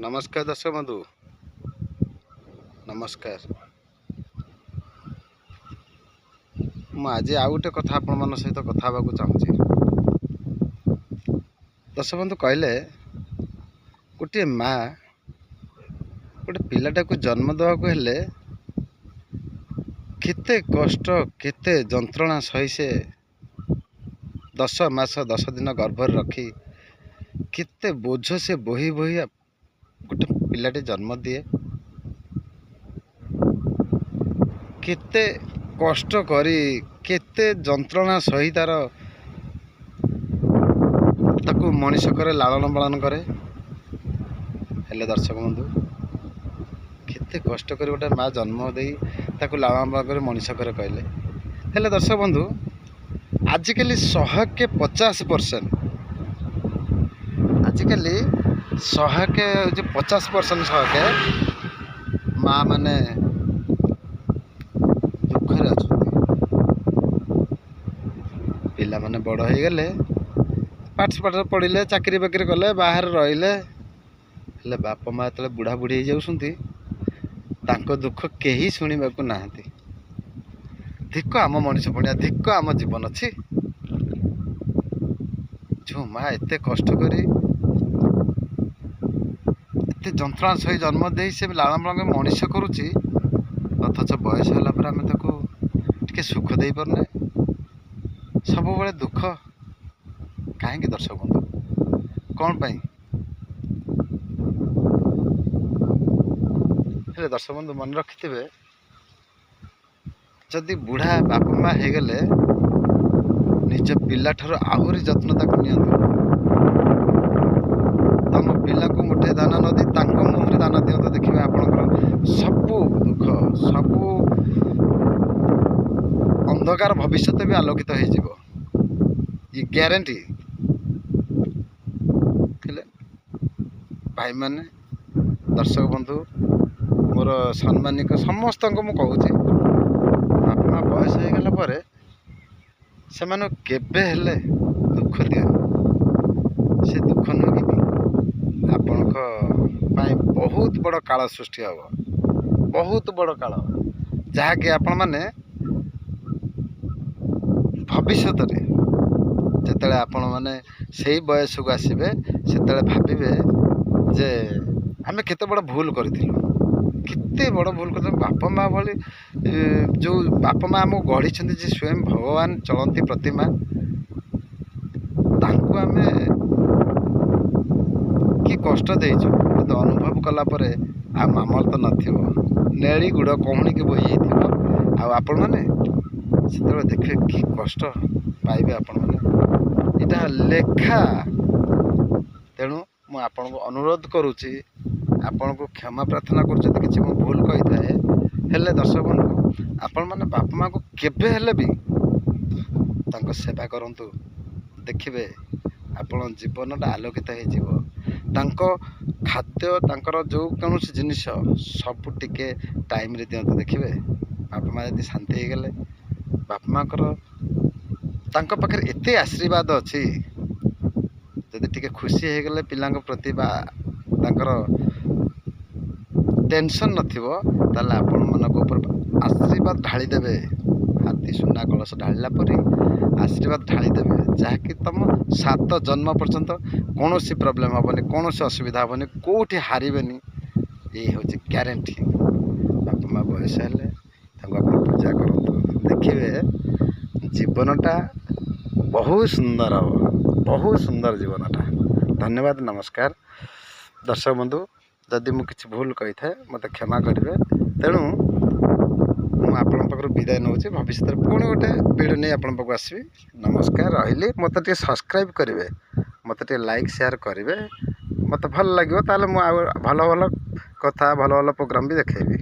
नमस्कार दर्शक बंधु नमस्कार। आज आउ गोटे कथा आपण मान सहित कथा होगा चाहूँगी। दर्शक बंधु कहले गोटे माँ गोटे पिलाटा को जन्म देवाक हेले केते कष्ट केते जंत्रणा सही से 10 मास 10 दिन गर्भर रखी केते बोझ से बोही बोही गोटे पिलाटे जन्म दिए, केते कष्ट करी केते जंत्रणा सही तार ताकू मनीष करे लालन पालन करे। हेले दर्शक बंधु केते कष्ट करी गोटे माँ जन्म दे ताकू लालन पालन करे मनीष करे कहले। हेले दर्शक बंधु आजिकल 100% आजिकल 50% माँ माने दुखरे अच्छा पिला माने बड़ हो गले पाठ पढ़ले चाकरी बाकरी कले बाहर रहिले हेले बापा माँ जो बुढ़ा बुढ़ी जाउछंती तांको दुख केही शुणिबाकू नाहंती। धिक्क आम मनीष पड़िया धिक्क आम जीवन अच्छी जो माँ एते कष्ट करी एते जंत्रणा सही जन्म दे से लालन पालन मनीष करुच्ची अथच बयस होला पर आम ताको टिके सुख दे पारने सब बेले दुख कहीं। दर्शक बंधु कौन पाई हेले दर्शक बंधु मन रखिथे जदि बुढ़ा बापा माँ हो गले निज पिला ठार आहरी जत्न ताको नियंतु। तम पिला को मुठे दाना नदी तांको मुहरे दाना दियंतु देखिए आपनकर सबू दुख सबू अंधकार भविष्य भी आलोकित हो ये ग्यारंटी। भाई माने दर्शक बंधु मोर सम्मानिक समस्त को मु कहूची बापा माँ बयस हो गला परे से मानो केबे हेले दुख दिए से दुख नुह कि आपण बहुत बड़ काल सृष्टि हम बहुत बड़ काल जहाँकि आपण मैंने भविष्य जिते आपण मैंने से बयस को आसबे से भावे जे आमे केते बड़ भूल करूँ केते बड़ भूल कर बापा माँ भली जो बापा माँ आमको गढ़ी स्वयं भगवान चलती प्रतिमा तांको आमे कि कष्ट देचु तो अनुभव कला परे आमर तो नथिबो नेड़ी गुड़ कहणी की बोही जाइथिबो आपण माने से देखिए कि कष्ट पाइबे आपण माने इटा लेखा। तेणु मु आपन को अनुरोध करुच्ची आपण को क्षमा प्रार्थना कर कि भूल कही थाए हेले दर्शक बंधु आपण माने बापा माँ को केबे हेले भी तांको सेवा करंतु देखिबे आपण जीवनटा आलोकित हो तांको खाद्य तांकर जो कौन जिनिस सब टिके टाइम रे दियंतु देखिबे बापा माँ यदि शांति हो गले बापा माँ तांको पाखरे एते आशीर्वाद अच्छी जदि टिके खुशी हो गले पिलांक प्रति तांकर टेंशन नथिबो ताले आपण मानक ऊपर आशीर्वाद ढाली देबे हाथी सुना कलश ढालिला परी आशीर्वाद ढाली देबे जहाँकि तुम 7 जन्म पर्यंत कौन प्रोब्लेम हेनी कौन असुविधा हेनी कौटी हारबेनि ये हूँ ग्यारंटी। बापा माँ बयस हेले पूजा करूँ देखिए जीवनटा बहुत सुंदर हम बहुत सुंदर जीवनटा। धन्यवाद नमस्कार दर्शक बंधु जदि मु किसी भूल कही थाए मत क्षमा करेंगे। तेणु मुझे विदाय नौ भविष्य पुणी गोटे वीडियो नहीं आपण पाक आसबि। नमस्कार रही मत सब्सक्राइब करेंगे मत लाइक शेयर करेंगे मत भल लगे भल भल कथा भल भल प्रोग्राम भी देखेबी।